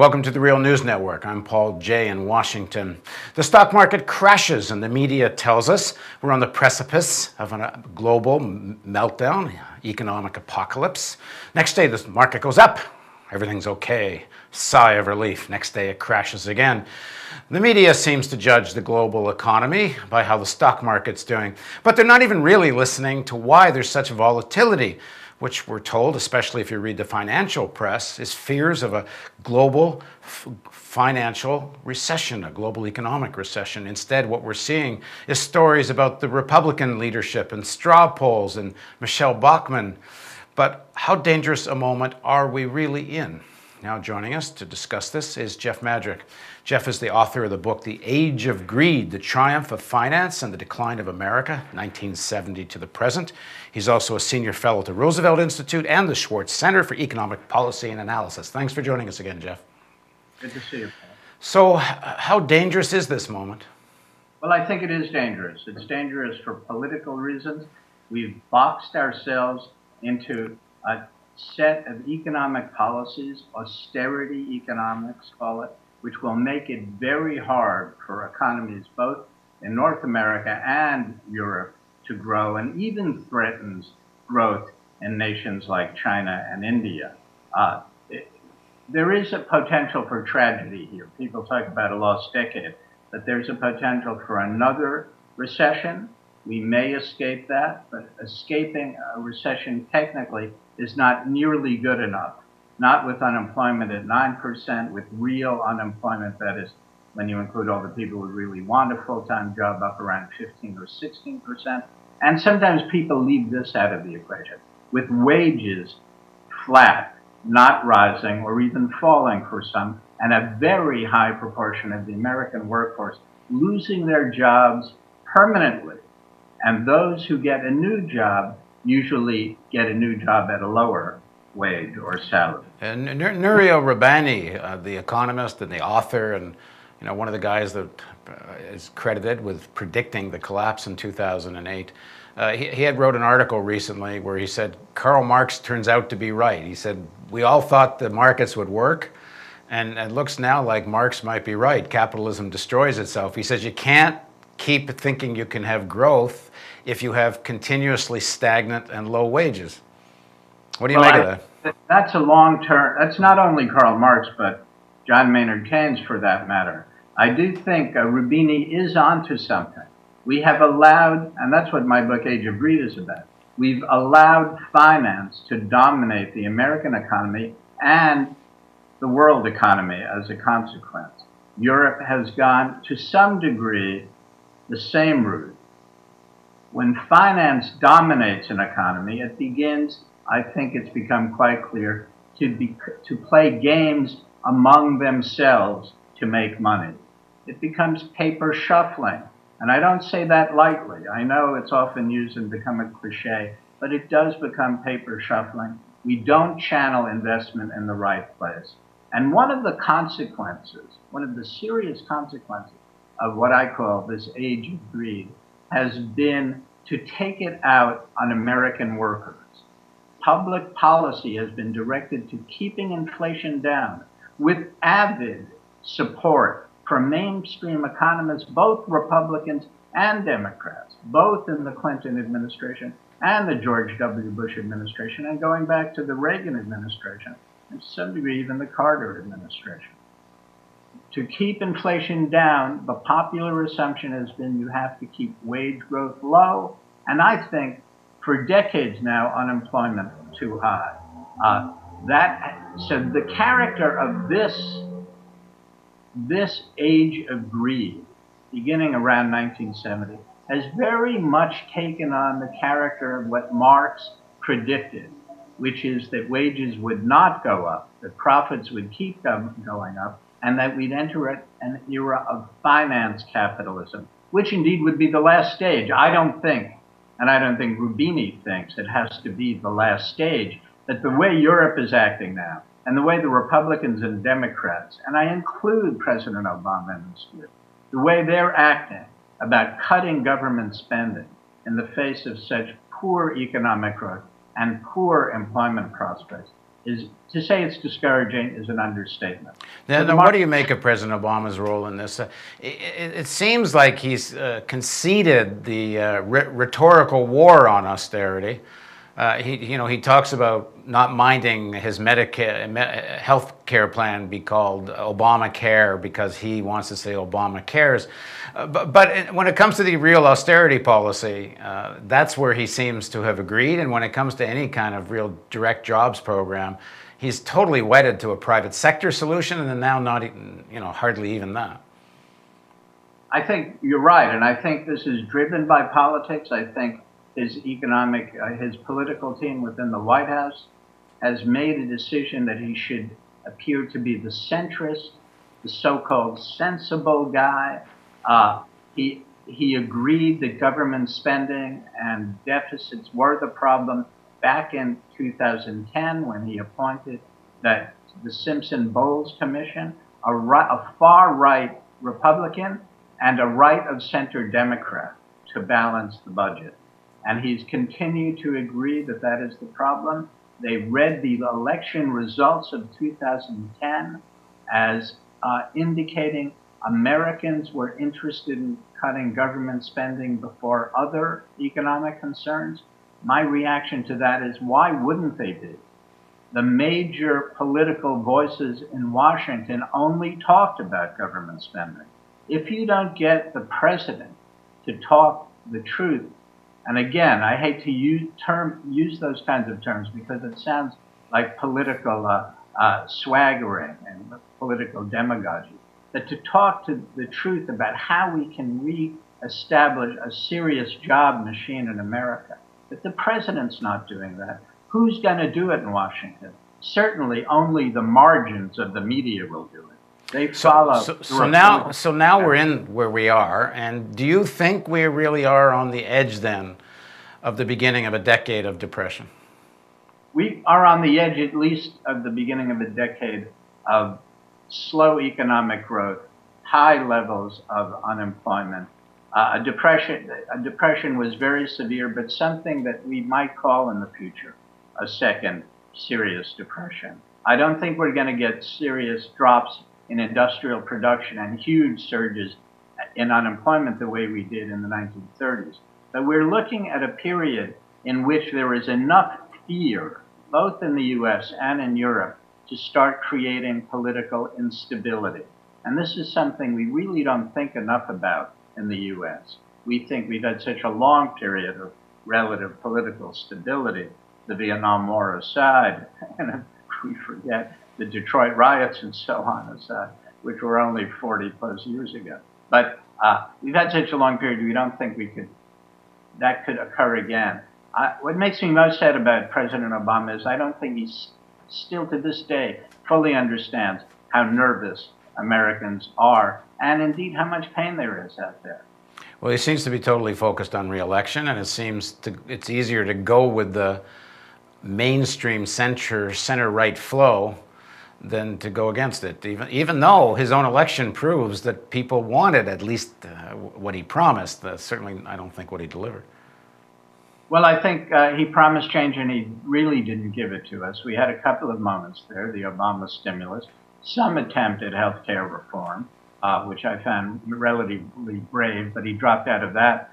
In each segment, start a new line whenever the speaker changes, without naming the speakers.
Welcome to the Real News Network. I'm Paul Jay in Washington. The stock market crashes and the media tells us we're on the precipice of a global meltdown, economic apocalypse. Next day, the market goes up. Everything's okay. Sigh of relief. Next day, it crashes again. The media seems to judge the global economy by how the stock market's doing, but they're not even really listening to why there's such volatility, which we're told, especially if you read the financial press, is fears of a global financial recession, a global economic recession. Instead, what we're seeing is stories about the Republican leadership and straw polls and Michelle Bachmann. But how dangerous a moment are we really in? Now joining us to discuss this is Jeff Madrick. Jeff is the author of the book, The Age of Greed, The Triumph of Finance and the Decline of America, 1970 to the Present. He's also a senior fellow at the Roosevelt Institute and the Schwartz Center for Economic Policy and Analysis. Thanks for joining us again, Jeff.
Good to see you, Paul.
So how dangerous is this moment?
Well, I think it is dangerous. It's dangerous for political reasons. We've boxed ourselves into a set of economic policies, austerity economics, call it, which will make it very hard for economies both in North America and Europe to grow, and even threatens growth in nations like China and India. There is a potential for tragedy here. People talk about a lost decade, but there's a potential for another recession. We may escape that, but escaping a recession technically is not nearly good enough. Not with unemployment at 9%, with real unemployment, that is, when you include all the people who really want a full-time job, up around 15 or 16%. And sometimes people leave this out of the equation, with wages flat, not rising or even falling for some, and a very high proportion of the American workforce losing their jobs permanently. And those who get a new job usually get a new job at a lower wage or salary.
And Nouriel Roubani, the economist and the author, and one of the guys that is credited with predicting the collapse in 2008, he had wrote an article recently where he said Karl Marx turns out to be right. He said we all thought the markets would work, and it looks now like Marx might be right. Capitalism destroys itself. He says you can't keep thinking you can have growth if you have continuously stagnant and low wages. What do you make of that?
That's a long-term, that's not only Karl Marx, but John Maynard Keynes for that matter. I do think Roubani is onto something. We have allowed, and that's what my book Age of Greed is about, we've allowed finance to dominate the American economy and the world economy as a consequence. Europe has gone to some degree the same route. When finance dominates an economy, it begins, I think it's become quite clear, to play games among themselves to make money. It becomes paper shuffling. And I don't say that lightly. I know it's often used and become a cliche, but it does become paper shuffling. We don't channel investment in the right place. And one of the consequences, one of the serious consequences of what I call this age of greed has been to take it out on American workers. Public policy has been directed to keeping inflation down with avid support from mainstream economists, both Republicans and Democrats, both in the Clinton administration and the George W. Bush administration, and going back to the Reagan administration, and to some degree even the Carter administration. To keep inflation down, the popular assumption has been you have to keep wage growth low, and I think for decades now, unemployment too high. So the character of this age of greed, beginning around 1970, has very much taken on the character of what Marx predicted, which is that wages would not go up, that profits would keep going up, and that we'd enter an era of finance capitalism, which indeed would be the last stage. I don't think, and I don't think Roubani thinks it has to be the last stage, that the way Europe is acting now, and the way the Republicans and Democrats, and I include President Obama in this group, the way they're acting about cutting government spending in the face of such poor economic growth and poor employment prospects, is to say it's discouraging is an understatement. So
Now, what do you make of President Obama's role in this? It seems like he's conceded the rhetorical war on austerity. He talks about not minding his Medicare health care plan be called Obamacare because he wants to say Obama cares. But when it comes to the real austerity policy, that's where he seems to have agreed. And when it comes to any kind of real direct jobs program, he's totally wedded to a private sector solution, and then now not, hardly even that.
I think you're right, and I think this is driven by politics. I think his his political team within the White House has made a decision that he should appear to be the centrist, the so-called sensible guy. He agreed that government spending and deficits were the problem back in 2010 when he appointed the Simpson-Bowles Commission, a far-right Republican and a right-of-center Democrat to balance the budget. And he's continued to agree that that is the problem. They read the election results of 2010 as indicating Americans were interested in cutting government spending before other economic concerns. My reaction to that is, why wouldn't they be? The major political voices in Washington only talked about government spending. If you don't get the president to talk the truth, and again, I hate to use those kinds of terms because it sounds like political swaggering and political demagogy, but to talk to the truth about how we can re-establish a serious job machine in America. If the president's not doing that, who's going to do it in Washington? Certainly only the margins of the media will do it. They follow.
So now we're in where we are, and do you think we really are on the edge then of the beginning of a decade of depression?
We are on the edge at least of the beginning of a decade of slow economic growth, high levels of unemployment. A depression was very severe, but something that we might call in the future a second serious depression. I don't think we're going to get serious drops in industrial production and huge surges in unemployment the way we did in the 1930s. But we're looking at a period in which there is enough fear, both in the US and in Europe, to start creating political instability. And this is something we really don't think enough about in the US. We think we've had such a long period of relative political stability, the Vietnam War aside, and we forget the Detroit riots and so on aside, which were only 40 plus years ago. But we've had such a long period, we don't think that could occur again. What makes me most sad about President Obama is I don't think he still to this day fully understands how nervous Americans are, and indeed how much pain there is out there.
Well, he seems to be totally focused on re-election, and it's easier to go with the mainstream center-right flow than to go against it, even though his own election proves that people wanted at least what he promised. Certainly, I don't think what he delivered.
Well, I think he promised change, and he really didn't give it to us. We had a couple of moments there, the Obama stimulus, some attempt at health care reform, which I found relatively brave, but he dropped out of that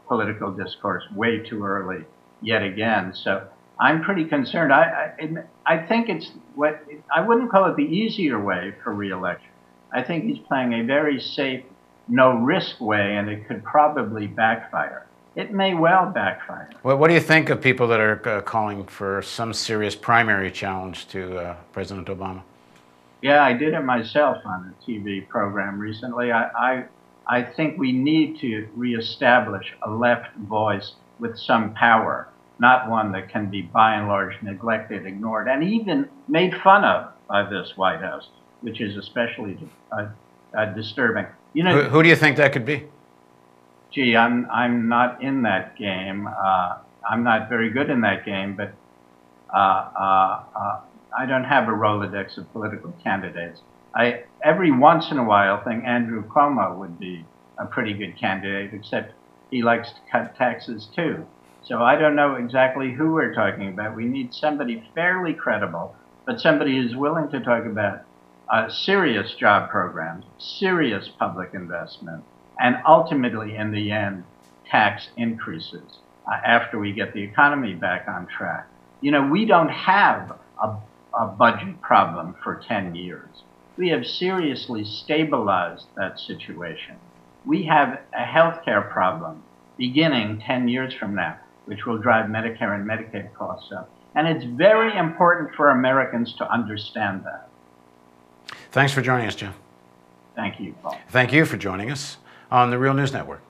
political discourse way too early yet again. So I'm pretty concerned. I think I wouldn't call it the easier way for re-election. I think he's playing a very safe, no-risk way, and it could probably backfire. It may well backfire.
Well, what do you think of people that are calling for some serious primary challenge to President Obama?
Yeah, I did it myself on a TV program recently. I think we need to reestablish a left voice with some power, not one that can be by and large neglected, ignored, and even made fun of by this White House, which is especially disturbing. You know,
who do you think that could be?
Gee, I'm not in that game. I'm not very good in that game, but I don't have a Rolodex of political candidates. I every once in a while think Andrew Cuomo would be a pretty good candidate, except he likes to cut taxes too. So I don't know exactly who we're talking about. We need somebody fairly credible, but somebody who's willing to talk about serious job programs, serious public investment, and ultimately, in the end, tax increases after we get the economy back on track. You know, we don't have a budget problem for 10 years. We have seriously stabilized that situation. We have a healthcare problem beginning 10 years from now, which will drive Medicare and Medicaid costs up. And it's very important for Americans to understand that.
Thanks for joining us, Jim.
Thank you, Paul.
Thank you for joining us on the Real News Network.